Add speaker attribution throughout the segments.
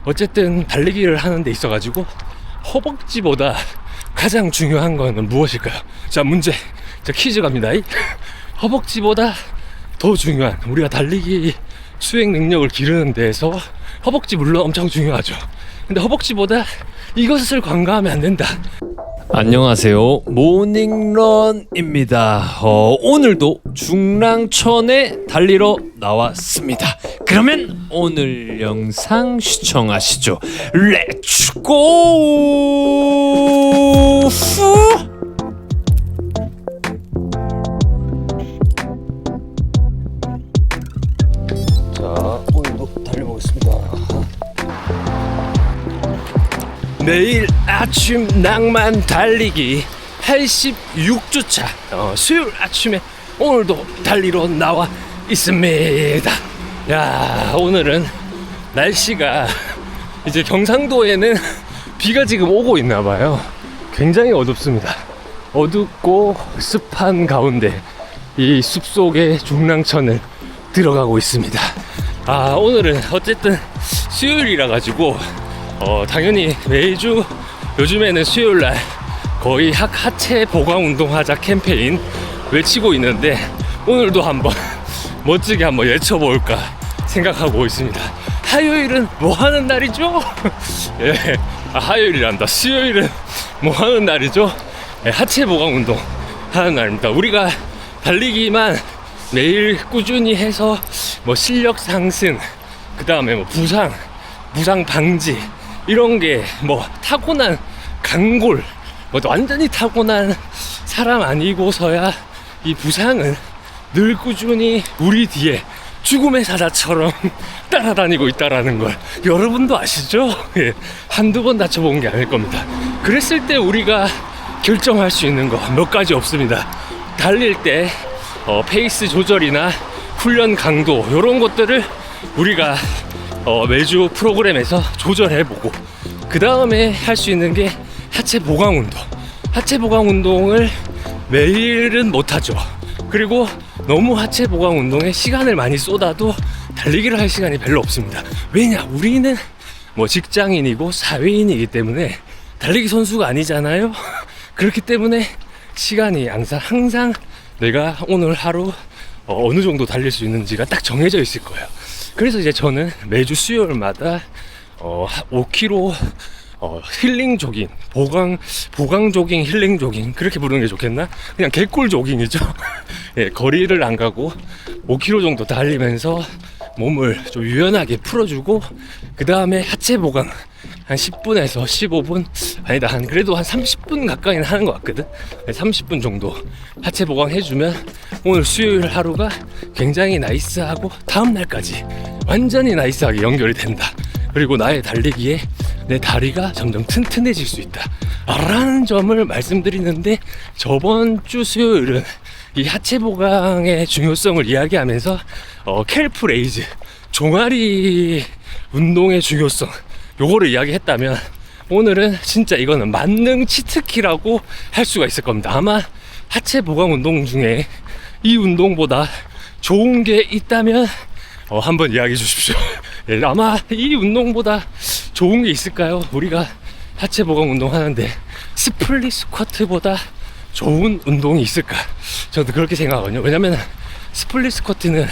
Speaker 1: 어쨌든 달리기를 하는 데 있어가지고 허벅지보다 가장 중요한 거는 무엇일까요? 자, 문제. 자, 퀴즈 갑니다. 허벅지보다 더 중요한, 우리가 달리기 수행 능력을 기르는 데에서 허벅지 물론 엄청 중요하죠. 근데 허벅지보다 이것을 관가하면 안 된다. 안녕하세요, 모닝런입니다. 오늘도 중랑천에 달리러 나왔습니다. 그러면 오늘 영상 시청하시죠. 렛츠고! 자, 오늘도 달려보겠습니다. 매일 아침 낭만 달리기 86주차 수요일 아침에 오늘도 달리러 나와 있습니다. 야, 오늘은 날씨가 이제 경상도에는 비가 지금 오고 있나봐요. 굉장히 어둡습니다. 어둡고 습한 가운데 이 숲속의 중랑천을 들어가고 있습니다. 오늘은 어쨌든 수요일이라 가지고 당연히 매주 요즘에는 수요일날 거의 하체 보강 운동하자 캠페인 외치고 있는데, 오늘도 한번 멋지게 한번 외쳐볼까 생각하고 있습니다. 화요일은 뭐 하는 날이죠? 예, 화요일이란다. 수요일은 뭐 하는 날이죠? 예, 하체 보강 운동 하는 날입니다. 우리가 달리기만 매일 꾸준히 해서 뭐 실력 상승, 그 다음에 뭐 부상 방지, 이런 게 뭐 타고난 강골, 뭐 완전히 타고난 사람 아니고서야 이 부상은 늘 꾸준히 우리 뒤에 죽음의 사자처럼 따라다니고 있다라는 걸 여러분도 아시죠? 예, 한두 번 다쳐본 게 아닐 겁니다. 그랬을 때 우리가 결정할 수 있는 거 몇 가지 없습니다. 달릴 때 페이스 조절이나 훈련 강도, 이런 것들을 우리가 매주 프로그램에서 조절해보고, 그 다음에 할 수 있는 게 하체 보강 운동. 하체 보강 운동을 매일은 못하죠. 그리고 너무 하체 보강 운동에 시간을 많이 쏟아도 달리기를 할 시간이 별로 없습니다. 왜냐? 우리는 뭐 직장인이고 사회인이기 때문에 달리기 선수가 아니잖아요. 그렇기 때문에 시간이 항상 내가 오늘 하루 어느 정도 달릴 수 있는지가 딱 정해져 있을 거예요. 그래서 이제 저는 매주 수요일마다 5km 힐링 조깅, 보강 조깅, 힐링 조깅, 그렇게 부르는 게 좋겠나? 그냥 개꿀 조깅이죠. 예, 거리를 안 가고 5km 정도 달리면서 몸을 좀 유연하게 풀어주고, 그 다음에 하체 보강 한 10분에서 15분, 아니다, 그래도 한 30분 가까이는 하는 것 같거든. 30분 정도 하체 보강 해주면 오늘 수요일 하루가 굉장히 나이스하고 다음 날까지 완전히 나이스하게 연결이 된다. 그리고 나의 달리기에 내 다리가 점점 튼튼해질 수 있다 라는 점을 말씀드리는데, 저번 주 수요일은 이 하체 보강의 중요성을 이야기하면서 캘프 레이즈, 종아리 운동의 중요성, 요거를 이야기했다면, 오늘은 진짜 이거는 만능 치트키라고 할 수가 있을 겁니다. 아마 하체 보강 운동 중에 이 운동보다 좋은 게 있다면 한번 이야기해 주십시오. 예, 아마 이 운동보다 좋은 게 있을까요? 우리가 하체 보강 운동 하는데 스플릿 스쿼트보다 좋은 운동이 있을까? 저도 그렇게 생각하거든요. 왜냐면 스플릿 스쿼트는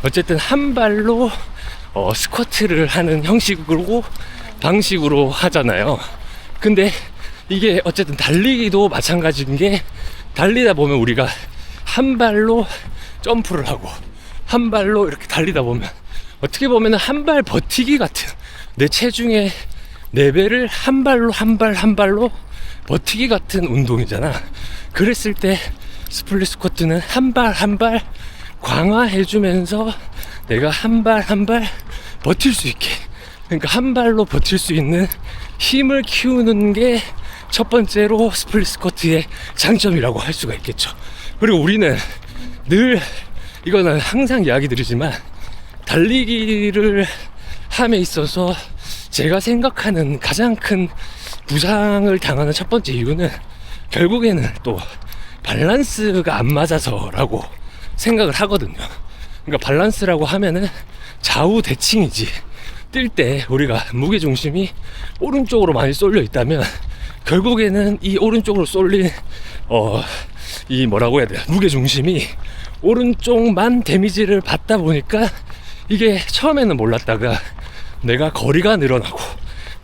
Speaker 1: 어쨌든 한 발로 스쿼트를 하는 방식으로 하잖아요. 근데 이게 어쨌든 달리기도 마찬가지인 게, 달리다 보면 우리가 한 발로 점프를 하고 한 발로 이렇게 달리다 보면 어떻게 보면 한 발 버티기 같은, 내 체중의 4배를 한 발로 버티기 같은 운동이잖아. 그랬을 때 스플릿 스쿼트는 한 발 강화해주면서 내가 한 발 버틸 수 있게, 그러니까 한 발로 버틸 수 있는 힘을 키우는 게 첫 번째로 스플릿 스쿼트의 장점이라고 할 수가 있겠죠. 그리고 우리는 늘, 이거는 항상 이야기 드리지만, 달리기를 함에 있어서 제가 생각하는 가장 큰 부상을 당하는 첫 번째 이유는 결국에는 또 밸런스가 안 맞아서라고 생각을 하거든요. 그러니까 밸런스라고 하면은 좌우 대칭이지, 뛸 때 우리가 무게중심이 오른쪽으로 많이 쏠려 있다면 결국에는 이 오른쪽으로 쏠린 이 뭐라고 해야 돼, 무게중심이 오른쪽만 데미지를 받다 보니까 이게 처음에는 몰랐다가 내가 거리가 늘어나고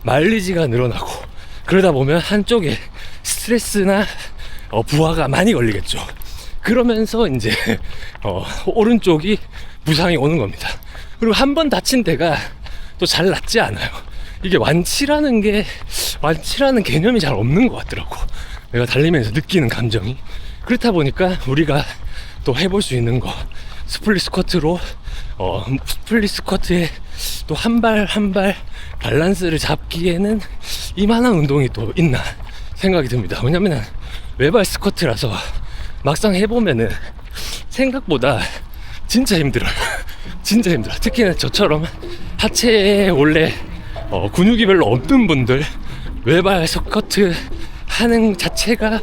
Speaker 1: 마일리지가 늘어나고 그러다 보면 한쪽에 스트레스나 부하가 많이 걸리겠죠. 그러면서 이제 오른쪽이 부상이 오는 겁니다. 그리고 한 번 다친 데가 또 잘 낫지 않아요. 이게 완치라는 개념이 잘 없는 것 같더라고. 내가 달리면서 느끼는 감정이. 그렇다 보니까 우리가 또 해볼 수 있는 거, 스플릿 스쿼트로 스플릿 스쿼트에 또 한 발 한 발 밸런스를 잡기에는 이만한 운동이 또 있나 생각이 듭니다. 왜냐면 외발 스쿼트라서 막상 해보면은 생각보다 진짜 힘들어요. 진짜 힘들어. 특히나 저처럼 하체에 원래 근육이 별로 없는 분들 외발 스쿼트 하는 자체가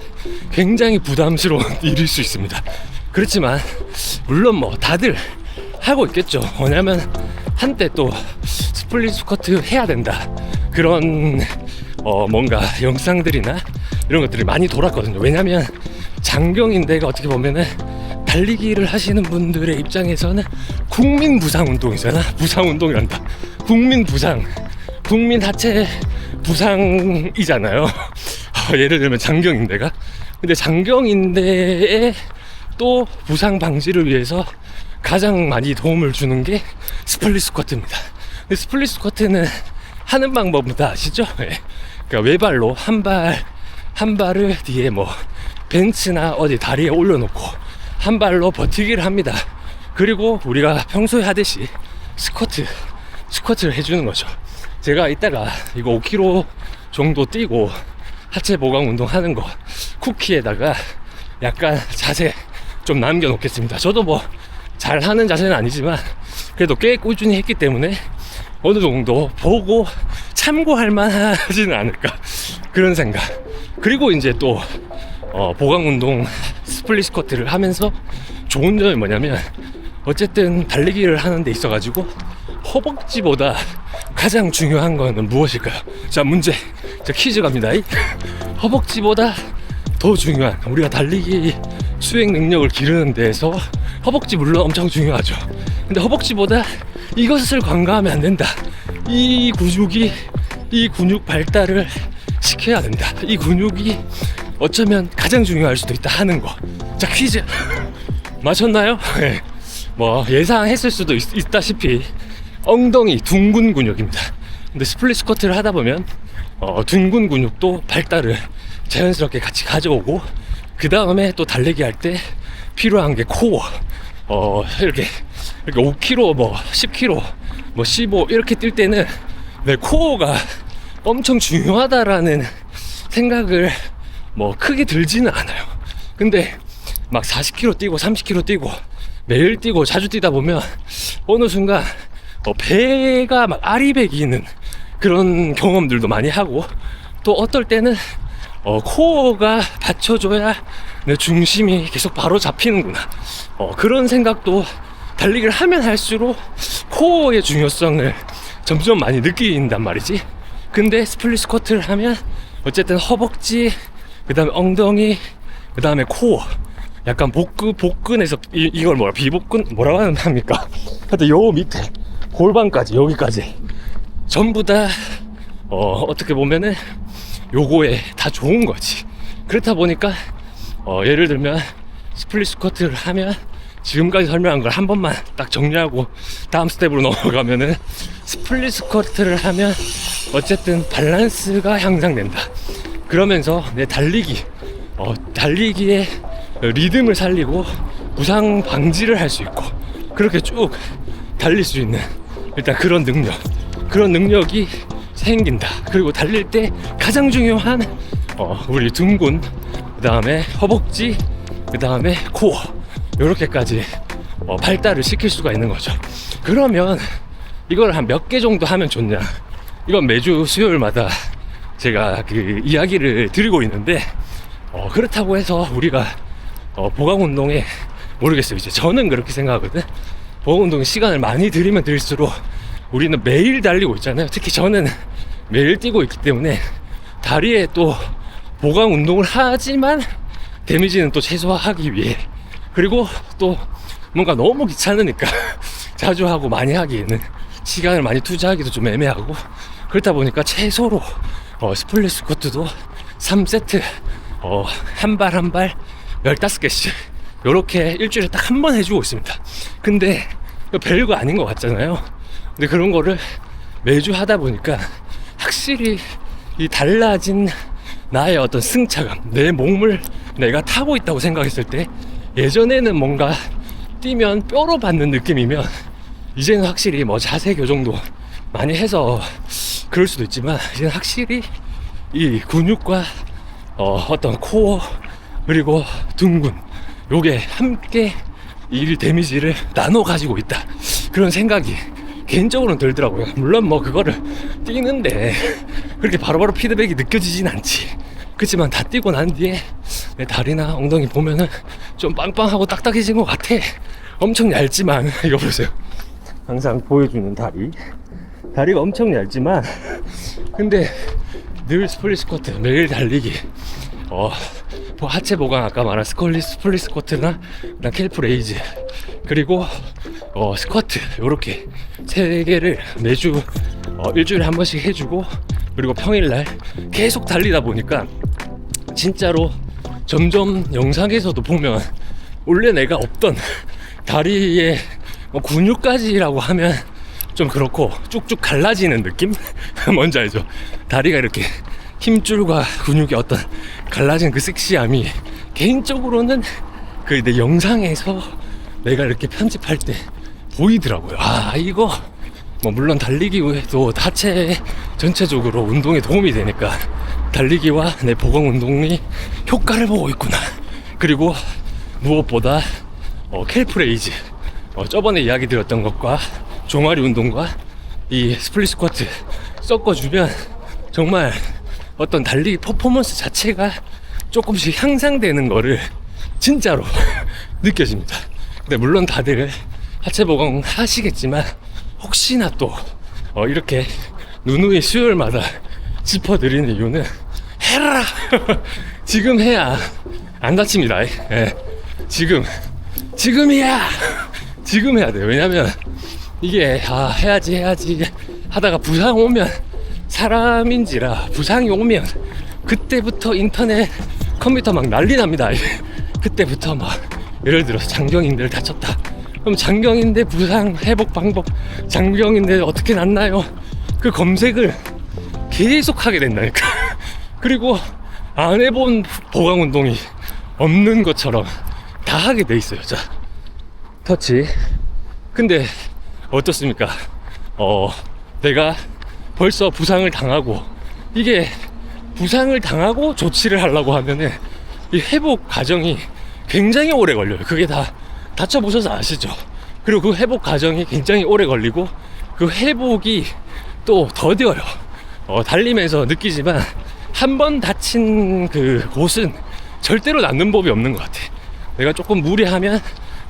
Speaker 1: 굉장히 부담스러운 일일 수 있습니다. 그렇지만 물론 뭐 다들 하고 있겠죠. 왜냐면 한때 또 스플릿 스쿼트 해야 된다 그런 뭔가 영상들이나 이런 것들이 많이 돌았거든요. 왜냐면 장경인대가 어떻게 보면은 달리기를 하시는 분들의 입장에서는 국민 부상 운동이잖아. 부상 운동이란다. 국민 부상, 국민 하체 부상이잖아요. 예를 들면 장경인대가. 근데 장경인대에 또 부상 방지를 위해서 가장 많이 도움을 주는 게 스플릿 스쿼트입니다. 근데 스플릿 스쿼트는 하는 방법은 다 아시죠? 예. 그러니까 외발로 한 발을 뒤에 뭐 벤츠나 어디 다리에 올려놓고 한 발로 버티기를 합니다. 그리고 우리가 평소에 하듯이 스쿼트를 해주는 거죠. 제가 이따가 이거 5km 정도 뛰고 하체 보강 운동 하는 거 쿠키에다가 약간 자세 좀 남겨놓겠습니다. 저도 뭐 잘하는 자세는 아니지만 그래도 꽤 꾸준히 했기 때문에 어느 정도 보고 참고할 만하지는 않을까 그런 생각. 그리고 이제 또 보강 운동 스플릿 스쿼트를 하면서 좋은 점이 뭐냐면 어쨌든 달리기를 하는 데 있어 가지고 허벅지보다 가장 중요한 거는 무엇일까요? 자, 문제. 자, 퀴즈 갑니다. 허벅지보다 더 중요한, 우리가 달리기 수행 능력을 기르는 데에서 허벅지 물론 엄청 중요하죠. 근데 허벅지보다 이것을 간과하면 안 된다. 이 근육 발달을 시켜야 된다. 이 근육이 어쩌면 가장 중요할 수도 있다 하는 거. 자, 퀴즈 맞췄나요? 네. 뭐 예상했을 수도 있다시피 엉덩이 둥근 근육입니다. 근데 스플릿 스쿼트를 하다 보면 둥근 근육도 발달을 자연스럽게 같이 가져오고, 그 다음에 또 달리기 할 때 필요한 게 코어. 이렇게 5km, 뭐 10km, 뭐 15 이렇게 뛸 때는 내 코어가 엄청 중요하다라는 생각을 뭐 크게 들지는 않아요. 근데 막 40km 뛰고 30km 뛰고 매일 뛰고 자주 뛰다 보면 어느 순간 배가 막 아리배기는 그런 경험들도 많이 하고, 또 어떨 때는 코어가 받쳐줘야 내 중심이 계속 바로 잡히는구나, 그런 생각도 달리기를 하면 할수록 코어의 중요성을 점점 많이 느낀단 말이지. 근데 스플릿 스쿼트를 하면 어쨌든 허벅지, 그 다음에 엉덩이, 그 다음에 코어, 약간 복근에서 이걸 비복근 뭐라고 합니까? 하여튼 요 밑에 골반까지, 여기까지 전부 다 어떻게 보면은 요거에 다 좋은 거지. 그렇다 보니까 예를 들면 스플릿 스쿼트를 하면, 지금까지 설명한 걸 한 번만 딱 정리하고 다음 스텝으로 넘어가면은, 스플릿 스쿼트를 하면 어쨌든 밸런스가 향상된다. 그러면서 내 달리기의 리듬을 살리고 부상 방지를 할 수 있고, 그렇게 쭉 달릴 수 있는 일단 그런 능력이 생긴다. 그리고 달릴 때 가장 중요한 우리 둥근, 그 다음에 허벅지, 그 다음에 코어, 요렇게까지 발달을 시킬 수가 있는 거죠. 그러면 이걸 한 몇 개 정도 하면 좋냐, 이건 매주 수요일마다 제가 그 이야기를 드리고 있는데, 그렇다고 해서 우리가 보강 운동에, 모르겠어요, 이제 저는 그렇게 생각하거든. 보강 운동에 시간을 많이 들이면 들일수록 우리는 매일 달리고 있잖아요. 특히 저는 매일 뛰고 있기 때문에 다리에 또 보강 운동을 하지만 데미지는 또 최소화하기 위해, 그리고 또 뭔가 너무 귀찮으니까 자주 하고 많이 하기에는 시간을 많이 투자하기도 좀 애매하고, 그렇다 보니까 최소로 스플릿 스쿼트도 3세트 한 발 한 발 15개씩 요렇게 일주일에 딱 한 번 해주고 있습니다. 근데 별거 아닌 것 같잖아요. 근데 그런 거를 매주 하다 보니까 확실히 이 달라진 나의 어떤 승차감, 내 몸을 내가 타고 있다고 생각했을 때, 예전에는 뭔가 뛰면 뼈로 받는 느낌이면 이제는 확실히 뭐 자세 교정도 많이 해서 그럴 수도 있지만, 이제는 확실히 이 근육과 어떤 코어 그리고 둥근 요게 함께 이 데미지를 나눠 가지고 있다, 그런 생각이 개인적으로는 들더라고요. 물론 뭐 그거를 뛰는데 그렇게 바로바로 피드백이 느껴지진 않지. 그렇지만 다 뛰고 난 뒤에 내 다리나 엉덩이 보면은 좀 빵빵하고 딱딱해진 것 같아. 엄청 얇지만 이거 보세요. 항상 보여주는 다리가 엄청 얇지만, 근데 늘 스플릿 스쿼트, 매일 달리기, 하체 보강, 아까 말한 스플릿 스쿼트나 캘프 레이즈, 그리고 스쿼트, 요렇게 3개를 매주 일주일에 한 번씩 해주고, 그리고 평일날 계속 달리다 보니까 진짜로 점점 영상에서도 보면 원래 내가 없던 다리에 근육까지라고 하면 좀 그렇고 쭉쭉 갈라지는 느낌? 뭔지 알죠? 다리가 이렇게 힘줄과 근육의 어떤 갈라진 그 섹시함이 개인적으로는 그 내 영상에서 내가 이렇게 편집할 때 보이더라고요. 아, 이거 뭐 물론 달리기 외에도 하체 전체적으로 운동에 도움이 되니까 달리기와 내 보강 운동이 효과를 보고 있구나. 그리고 무엇보다 캘프 레이즈, 저번에 이야기 드렸던 것과 종아리 운동과 이 스플릿 스쿼트 섞어주면 정말 어떤 달리기 퍼포먼스 자체가 조금씩 향상되는 거를 진짜로 느껴집니다. 근데 물론 다들 하체 보강 하시겠지만, 혹시나 또 이렇게 누누이 수요일마다 짚어드리는 이유는 해라. 지금 해야 안 다칩니다. 예. 지금이야. 지금 해야 돼요. 왜냐면 이게 해야지 하다가 부상 오면, 사람인지라 부상이 오면 그때부터 인터넷 컴퓨터 막 난리 납니다. 그때부터 막 예를 들어서 장경인대를 다쳤다, 그럼 장경인대 부상 회복 방법, 장경인대 어떻게 낫나요, 그 검색을 계속 하게 된다니까. 그리고 안 해본 보강 운동이 없는 것처럼 다 하게 돼 있어요. 자, 터치. 근데 어떻습니까? 내가 벌써 부상을 당하고, 이게 부상을 당하고 조치를 하려고 하면은 이 회복 과정이 굉장히 오래 걸려요. 그게 다 다쳐보셔서 아시죠? 그리고 그 회복 과정이 굉장히 오래 걸리고, 그 회복이 또 더뎌요. 달리면서 느끼지만 한 번 다친 그 곳은 절대로 낫는 법이 없는 것 같아. 내가 조금 무리하면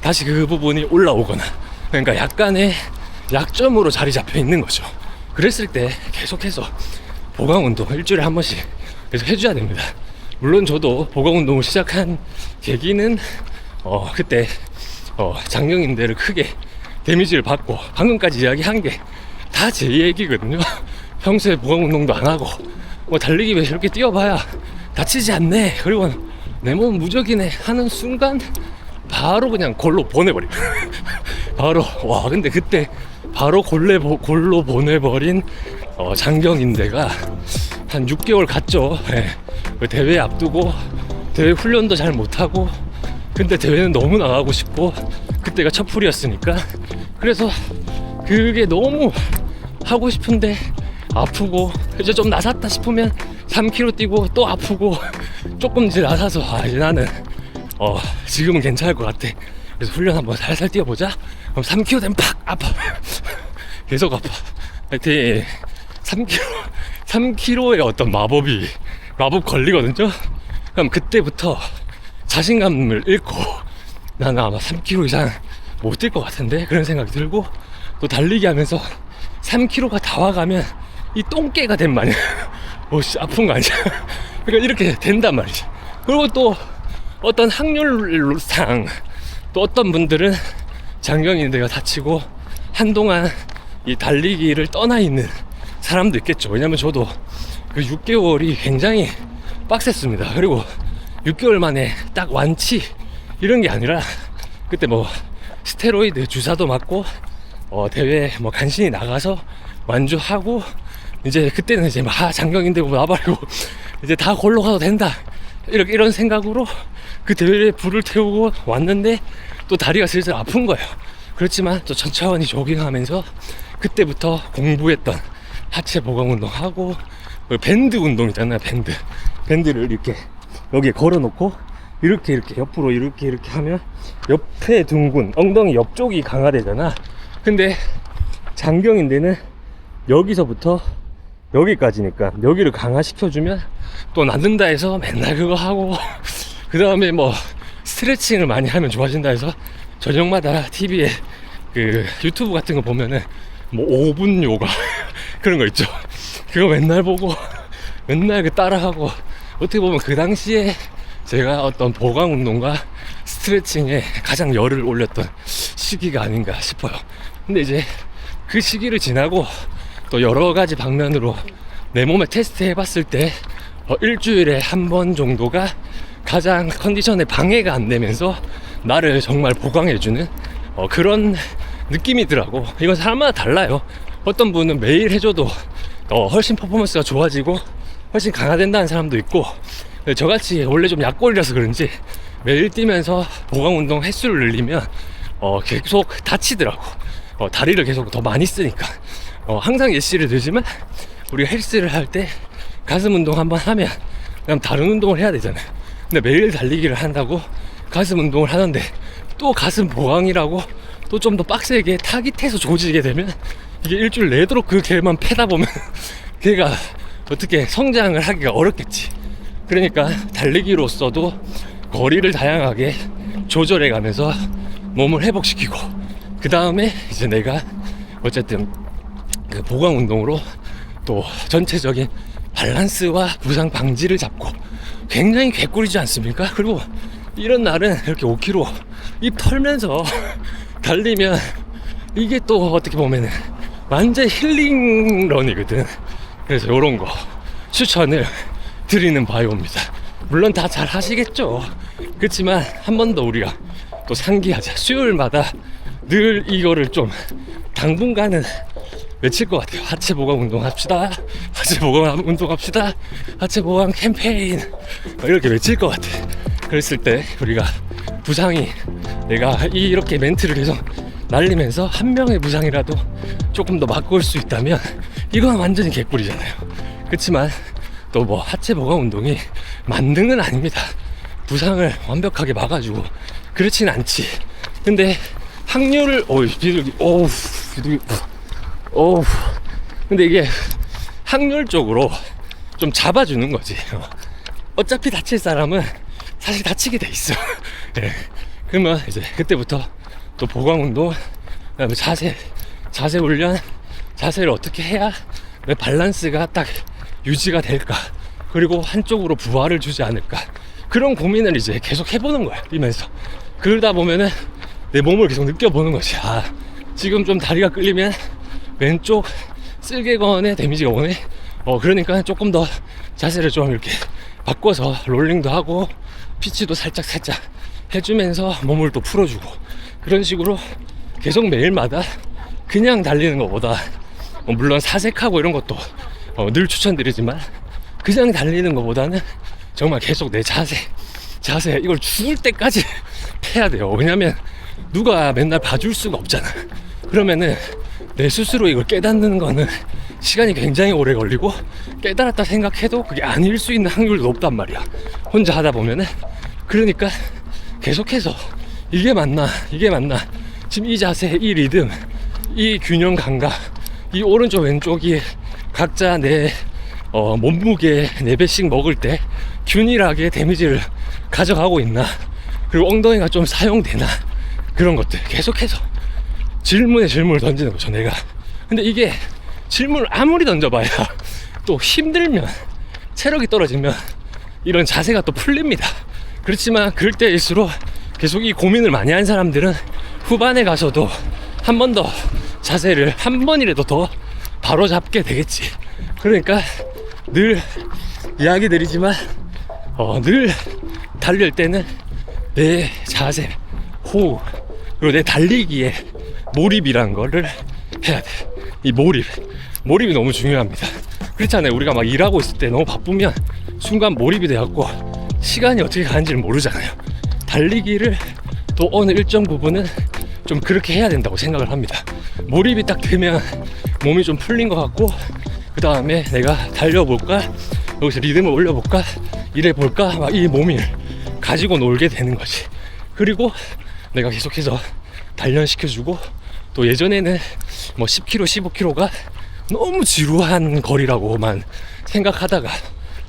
Speaker 1: 다시 그 부분이 올라오거나, 그러니까 약간의 약점으로 자리 잡혀 있는 거죠. 그랬을 때 계속해서 보강 운동 일주일에 한 번씩 계속 해줘야 됩니다. 물론 저도 보강 운동을 시작한 계기는 그때 장경인대를 크게 데미지를 받고, 방금까지 이야기한 게 다 제 얘기거든요. 평소에 보강 운동도 안 하고 뭐 달리기 왜 이렇게 뛰어봐야 다치지 않네, 그리고 내 몸 무적이네 하는 순간 바로 그냥 골로 보내버려. 바로 근데 그때 바로 골로 보내버린 장경인대가 한 6개월 갔죠. 예. 대회 앞두고 대회 훈련도 잘 못하고, 근데 대회는 너무 나가고 싶고, 그때가 첫 풀이었으니까. 그래서 그게 너무 하고 싶은데 아프고, 이제 좀 나섰다 싶으면 3km 뛰고 또 아프고, 조금 이제 나서서 이제 나는 지금은 괜찮을 것 같아. 그래서 훈련 한번 살살 뛰어보자. 그럼 3km 되면 팍 아파. 계속 아파. 하여튼 3km의 어떤 마법 걸리거든요. 그럼 그때부터 자신감을 잃고, 나는 아마 3km 이상 못 뛸 것 같은데, 그런 생각이 들고, 또 달리기 하면서 3km가 다 와가면 이 똥개가 된 마냥 씨 아픈 거 아니야. 그러니까 이렇게 된단 말이지. 그리고 또 어떤 확률상 또 어떤 분들은 장경인대가 다치고 한동안 이 달리기를 떠나 있는 사람도 있겠죠. 왜냐면 저도 그 6개월이 굉장히 빡셌습니다. 그리고 6개월 만에 딱 완치 이런 게 아니라 그때 뭐 스테로이드 주사도 맞고 대회 뭐 간신히 나가서 완주하고 이제 그때는 이제 막 장경인대고 나발이고 이제 다 걸로 가도 된다 이런 생각으로 그 대회에 불을 태우고 왔는데 또 다리가 슬슬 아픈 거예요. 그렇지만 또 천천히 조깅하면서 그때부터 공부했던 하체 보강 운동하고 밴드 운동 있잖아요. 밴드를 이렇게 여기에 걸어놓고 이렇게 옆으로 이렇게 하면 옆에 둥근 엉덩이 옆쪽이 강화되잖아. 근데 장경인대는 여기서부터 여기까지니까 여기를 강화시켜주면 또 낫는다 해서 맨날 그거 하고 그 다음에 뭐 스트레칭을 많이 하면 좋아진다 해서 저녁마다 TV에 그 유튜브 같은 거 보면은 뭐 5분 요가 그런 거 있죠. 그거 맨날 보고 맨날 그 따라하고 어떻게 보면 그 당시에 제가 어떤 보강 운동과 스트레칭에 가장 열을 올렸던 시기가 아닌가 싶어요. 근데 이제 그 시기를 지나고 또 여러 가지 방면으로 내 몸에 테스트 해봤을 때 일주일에 한 번 정도가 가장 컨디션에 방해가 안 되면서 나를 정말 보강해주는 그런 느낌이더라고. 이건 사람마다 달라요. 어떤 분은 매일 해줘도 훨씬 퍼포먼스가 좋아지고 훨씬 강화된다는 사람도 있고, 저같이 원래 좀 약골이라서 그런지 매일 뛰면서 보강 운동 횟수를 늘리면 계속 다치더라고. 다리를 계속 더 많이 쓰니까. 항상 예시를 들지만 우리가 헬스를 할 때 가슴 운동 한번 하면 그냥 다른 운동을 해야 되잖아요. 근데 매일 달리기를 한다고 가슴 운동을 하는데 또 가슴 보강이라고 또 좀 더 빡세게 타깃해서 조지게 되면 이게 일주일 내도록 그 개만 패다 보면 걔가 어떻게 성장을 하기가 어렵겠지. 그러니까 달리기로서도 거리를 다양하게 조절해 가면서 몸을 회복시키고, 그 다음에 이제 내가 어쨌든 그 보강 운동으로 또 전체적인 밸런스와 부상 방지를 잡고 굉장히 개꿀이지 않습니까? 그리고 이런 날은 이렇게 5km 입 털면서 달리면 이게 또 어떻게 보면 완전 힐링런이거든. 그래서 이런 거 추천을 드리는 바이오입니다. 물론 다 잘 하시겠죠. 그렇지만 한 번 더 우리가 또 상기하자. 수요일마다 늘 이거를 좀 당분간은 외칠 것 같아요. 하체 보강 운동 합시다. 하체 보강 운동 합시다. 하체 보강 캠페인. 이렇게 외칠 것 같아. 그랬을 때 우리가 부상이, 내가 이렇게 멘트를 계속 날리면서 한 명의 부상이라도 조금 더 막고 올 수 있다면 이건 완전히 개꿀이잖아요. 그렇지만 또 뭐 하체 보강 운동이 만능은 아닙니다. 부상을 완벽하게 막아주고 그렇진 않지. 근데 확률을 비둘기 근데 이게 확률적으로 좀 잡아주는 거지. 어차피 다칠 사람은 사실 다치게 돼 있어. 네. 그러면 이제 그때부터 또 보강 운동, 그다음에 자세 훈련, 자세를 어떻게 해야 내 밸런스가 딱 유지가 될까, 그리고 한쪽으로 부하를 주지 않을까, 그런 고민을 이제 계속 해보는 거야, 뛰면서. 그러다 보면은 내 몸을 계속 느껴보는 거지. 아, 지금 좀 다리가 끌리면 왼쪽 쓸개건에 데미지가 오네. 그러니까 조금 더 자세를 좀 이렇게 바꿔서 롤링도 하고 피치도 살짝 해주면서 몸을 또 풀어주고, 그런 식으로 계속 매일마다 그냥 달리는 것보다, 물론 사색하고 이런 것도 늘 추천드리지만 그냥 달리는 것보다는 정말 계속 내 자세 이걸 죽을 때까지 해야 돼요. 왜냐면 누가 맨날 봐줄 수가 없잖아. 그러면은 내 스스로 이걸 깨닫는 거는 시간이 굉장히 오래 걸리고, 깨달았다 생각해도 그게 아닐 수 있는 확률도 높단 말이야, 혼자 하다 보면은. 그러니까 계속해서 이게 맞나 지금 이 자세, 이 리듬, 이 균형 감각, 이 오른쪽 왼쪽이 각자 내 몸무게 4배씩 먹을 때 균일하게 데미지를 가져가고 있나, 그리고 엉덩이가 좀 사용되나, 그런 것들 계속해서 질문에 질문을 던지는 거죠, 내가. 근데 이게 질문을 아무리 던져봐야 또 힘들면, 체력이 떨어지면 이런 자세가 또 풀립니다. 그렇지만 그럴 때일수록 계속 이 고민을 많이 한 사람들은 후반에 가서도 한 번 더 자세를 한 번이라도 더 바로 잡게 되겠지. 그러니까 늘 이야기 드리지만 늘 달릴 때는 내 자세, 호흡, 그리고 내 달리기에 몰입이라는 거를 해야 돼. 이 몰입이 너무 중요합니다. 그렇잖아요. 우리가 막 일하고 있을 때 너무 바쁘면 순간 몰입이 돼갖고 시간이 어떻게 가는지를 모르잖아요. 달리기를 또 어느 일정 부분은 좀 그렇게 해야 된다고 생각을 합니다. 몰입이 딱 되면 몸이 좀 풀린 것 같고, 그 다음에 내가 달려볼까, 여기서 리듬을 올려볼까, 이래볼까, 막 이 몸을 가지고 놀게 되는 거지. 그리고 내가 계속해서 단련시켜주고, 또 예전에는 뭐 10km, 15km가 너무 지루한 거리라고만 생각하다가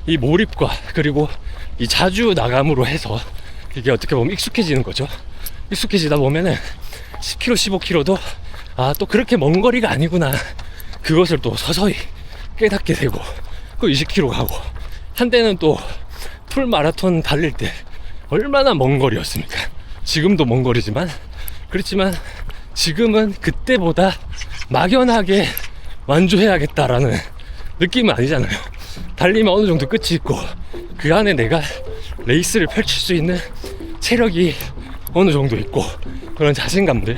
Speaker 1: 이 몰입과 그리고 이 자주 나감으로 해서 이게 어떻게 보면 익숙해지는 거죠. 익숙해지다 보면은 10km, 15km도 또 그렇게 먼 거리가 아니구나, 그것을 또 서서히 깨닫게 되고, 그 20km 가고, 한때는 또 풀 마라톤 달릴 때 얼마나 먼 거리였습니까? 지금도 먼 거리지만, 그렇지만 지금은 그때보다 막연하게 완주해야겠다라는 느낌은 아니잖아요. 달리면 어느 정도 끝이 있고 그 안에 내가 레이스를 펼칠 수 있는 체력이 어느 정도 있고 그런 자신감들,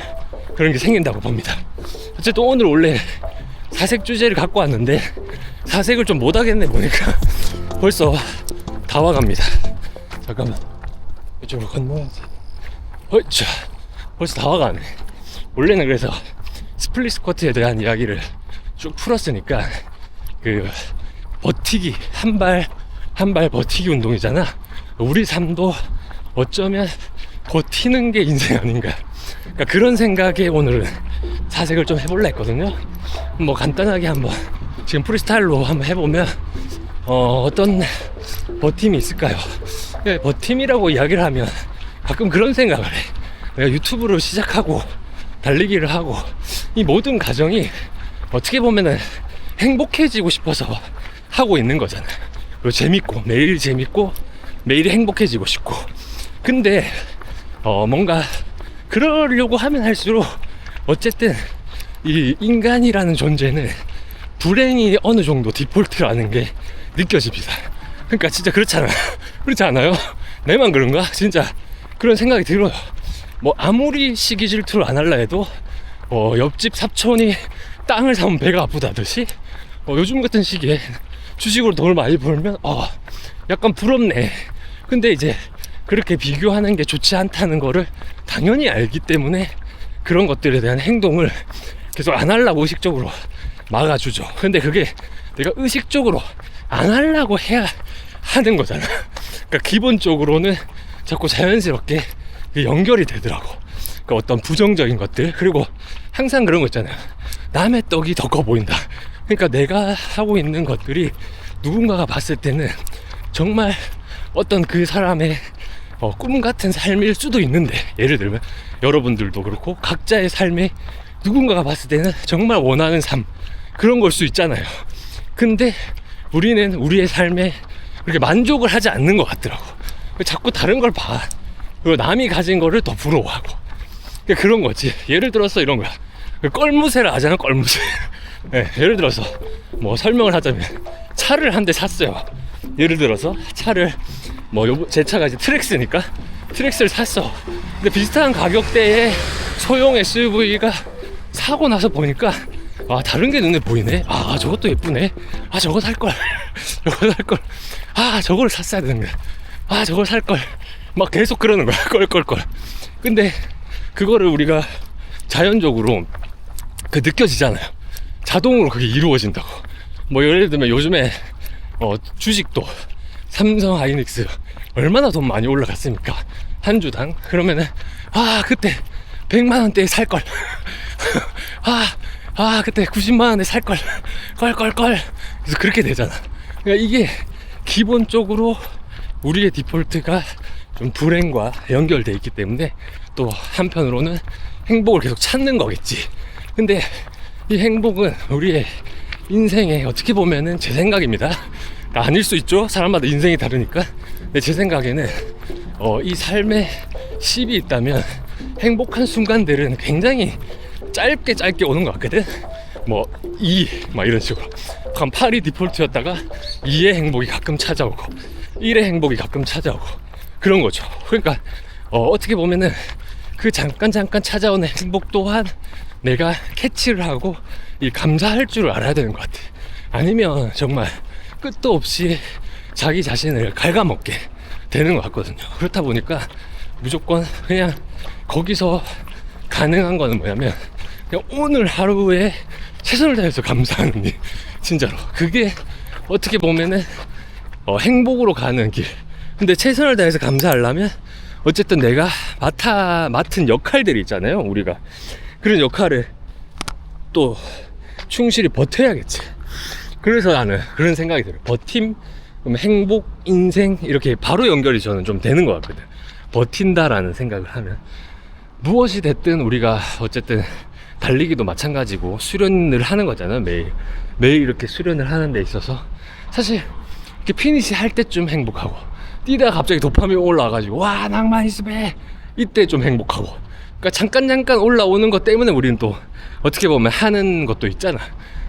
Speaker 1: 그런 게 생긴다고 봅니다. 어쨌든 오늘 원래 사색 주제를 갖고 왔는데 사색을 좀 못하겠네 보니까 벌써 다 와갑니다. 잠깐만, 이쪽으로 건너야지. 어이차, 벌써 다 와가네. 원래는 그래서 스플릿 스쿼트에 대한 이야기를 쭉 풀었으니까 그 버티기, 한 발 버티기 운동이잖아. 우리 삶도 어쩌면 버티는 게 인생 아닌가, 그러니까 그런 생각에 오늘은 사색을 좀 해볼라 했거든요. 뭐 간단하게 한번 지금 프리스타일로 한번 해보면 어떤 버팀이 있을까요? 버팀이라고 이야기를 하면 가끔 그런 생각을 해. 내가 유튜브를 시작하고 달리기를 하고 이 모든 과정이 어떻게 보면은 행복해지고 싶어서 하고 있는 거잖아요. 그리고 재밌고 매일 행복해지고 싶고. 근데 뭔가 그러려고 하면 할수록 어쨌든 이 인간이라는 존재는 불행이 어느 정도 디폴트라는 게 느껴집니다. 그러니까 진짜 그렇잖아요. 그렇지 않아요? 내만 그런가? 진짜 그런 생각이 들어요. 뭐 아무리 시기 질투를 안 할라 해도 옆집 사촌이 땅을 사면 배가 아프다듯이 요즘 같은 시기에 주식으로 돈을 많이 벌면 약간 부럽네. 근데 이제 그렇게 비교하는 게 좋지 않다는 거를 당연히 알기 때문에 그런 것들에 대한 행동을 계속 안 하려고 의식적으로 막아주죠. 근데 그게 내가 의식적으로 안 하려고 해야 하는 거잖아. 그러니까 기본적으로는 자꾸 자연스럽게 연결이 되더라고. 그러니까 어떤 부정적인 것들, 그리고 항상 그런 거 있잖아요. 남의 떡이 더 커 보인다. 그러니까 내가 하고 있는 것들이 누군가가 봤을 때는 정말 어떤 그 사람의 꿈 같은 삶일 수도 있는데, 예를 들면 여러분들도 그렇고 각자의 삶이 누군가가 봤을 때는 정말 원하는 삶, 그런 걸 수 있잖아요. 근데 우리는 우리의 삶에 그렇게 만족을 하지 않는 것 같더라고. 자꾸 다른 걸 봐. 그리고 남이 가진 거를 더 부러워하고. 그런 거지. 예를 들어서 이런 거야. 껄무새를 하잖아, 껄무새. 네, 예를 들어서 뭐 설명을 하자면 차를 한 대 샀어요. 예를 들어서 차를 제 차가 이제 트랙스니까 트랙스를 샀어. 근데 비슷한 가격대의 소형 SUV가 사고 나서 보니까 다른 게 눈에 보이네. 저것도 예쁘네. 저거 살걸. 저거 살걸. 저걸 샀어야 되는 거야. 저걸 살걸. 막 계속 그러는 거야. 껄껄껄. 근데 그거를 우리가 자연적으로 느껴지잖아요. 자동으로 그게 이루어진다고. 뭐 예를 들면 요즘에 주식도 삼성 하이닉스 얼마나 돈 많이 올라갔습니까? 한 주당. 그러면은 그때 100만원대에 살걸. 그때 90만원에 살걸. 껄껄껄. 그래서 그렇게 되잖아. 그러니까 이게 기본적으로 우리의 디폴트가 좀 불행과 연결돼 있기 때문에 또 한편으로는 행복을 계속 찾는 거겠지. 근데 이 행복은 우리의 인생에 어떻게 보면은 제 생각입니다. 아닐 수 있죠. 사람마다 인생이 다르니까. 근데 제 생각에는 이 삶에 10이 있다면 행복한 순간들은 굉장히 짧게 오는 것 같거든. 뭐 2, 막 이런 식으로. 한 8이 디폴트였다가 2의 행복이 가끔 찾아오고 1의 행복이 가끔 찾아오고 그런 거죠. 그러니까 어떻게 보면은 그 잠깐 찾아오는 행복 또한 내가 캐치를 하고 이 감사할 줄 알아야 되는 것 같아. 아니면 정말 끝도 없이 자기 자신을 갉아먹게 되는 것 같거든요. 그렇다 보니까 무조건 그냥 거기서 가능한 거는 뭐냐면 그냥 오늘 하루에 최선을 다해서 감사하는 일. 진짜로 그게 어떻게 보면은 행복으로 가는 길. 근데 최선을 다해서 감사하려면 어쨌든 내가 맡은 역할들이 있잖아요. 우리가 그런 역할을 또 충실히 버텨야겠지. 그래서 나는 그런 생각이 들어요. 버팀, 그럼 행복, 인생 이렇게 바로 연결이 저는 좀 되는 것 같거든. 버틴다라는 생각을 하면 무엇이 됐든 우리가 어쨌든 달리기도 마찬가지고 수련을 하는 거잖아요. 매일 이렇게 수련을 하는 데 있어서 사실 이렇게 피니시 할 때쯤 행복하고 뛰다가 갑자기 도파민 올라와가지고 와 낭만 있어 배 이때 좀 행복하고 그러니까 잠깐 올라오는 것 때문에 우리는 또 어떻게 보면 하는 것도 있잖아.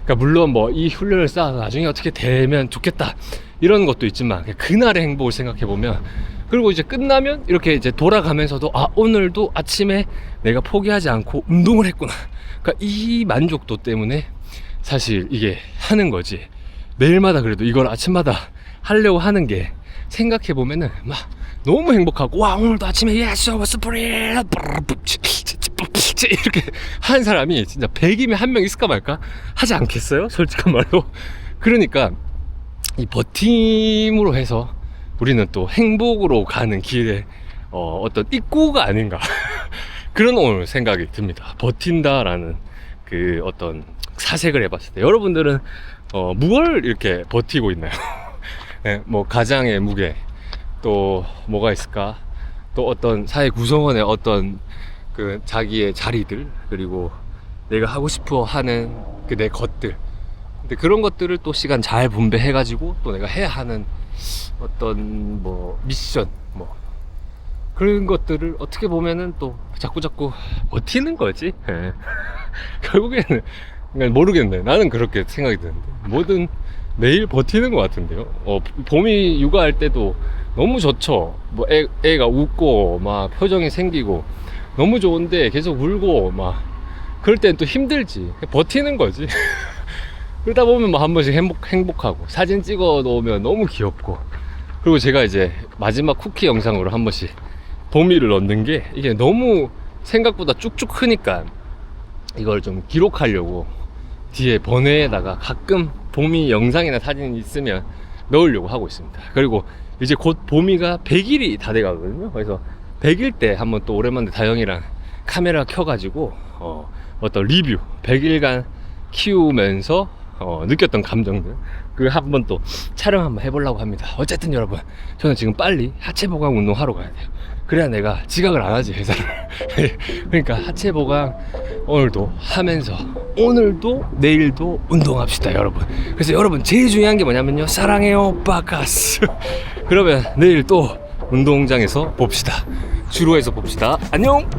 Speaker 1: 그러니까 물론 뭐 이 훈련을 쌓아서 나중에 어떻게 되면 좋겠다 이런 것도 있지만 그날의 행복을 생각해 보면 그리고 이제 끝나면 이렇게 이제 돌아가면서도 아 오늘도 아침에 내가 포기하지 않고 운동을 했구나. 그러니까 이 만족도 때문에 사실 이게 하는 거지. 매일마다 그래도 이걸 아침마다 하려고 하는 게 생각해 보면은 막 너무 행복하고 와 오늘도 아침에 예스 스프링 이렇게 하는 사람이 진짜 100이면 한 명 있을까 말까 하지 않겠어요? 솔직한 말로. 그러니까 이 버팀으로 해서 우리는 또 행복으로 가는 길에 어떤 입구가 아닌가 그런 오늘 생각이 듭니다. 버틴다라는 그 어떤 사색을 해봤을 때 여러분들은 무얼 이렇게 버티고 있나요? 네, 뭐 가장의 무게 또 뭐가 있을까? 또 어떤 사회 구성원의 어떤 그 자기의 자리들 그리고 내가 하고 싶어 하는 그 내 것들. 근데 그런 것들을 또 시간 잘 분배해 가지고 또 내가 해야 하는 어떤 뭐 미션 뭐 그런 것들을 어떻게 보면은 또 자꾸 버티는 거지. 네. 결국에는 모르겠네. 나는 그렇게 생각이 드는데 뭐든 매일 버티는 것 같은데요. 봄이 육아할 때도 너무 좋죠. 뭐 애가 웃고 막 표정이 생기고 너무 좋은데 계속 울고 막 그럴 땐 또 힘들지. 버티는 거지. 그러다 보면 뭐 한 번씩 행복하고 사진 찍어 놓으면 너무 귀엽고 그리고 제가 이제 마지막 쿠키 영상으로 한 번씩 봄이를 넣는 게 이게 너무 생각보다 쭉쭉 크니까 이걸 좀 기록하려고 뒤에 번외에다가 가끔 봄이 영상이나 사진 있으면 넣으려고 하고 있습니다. 그리고 이제 곧 봄이가 100일이 다 돼가거든요. 그래서 100일 때 한번 또 오랜만에 다영이랑 카메라 켜가지고 어떤 리뷰 100일간 키우면서 느꼈던 감정들 그 한번 또 촬영 한번 해보려고 합니다. 어쨌든 여러분 저는 지금 빨리 하체 보강 운동 하러 가야 돼요. 그래야 내가 지각을 안 하지 회사를. 그러니까 하체 보강 오늘도 하면서 오늘도 내일도 운동합시다 여러분. 그래서 여러분 제일 중요한 게 뭐냐면요 사랑해요 바카스. 그러면 내일 또 운동장에서 봅시다. 주로에서 봅시다. 안녕.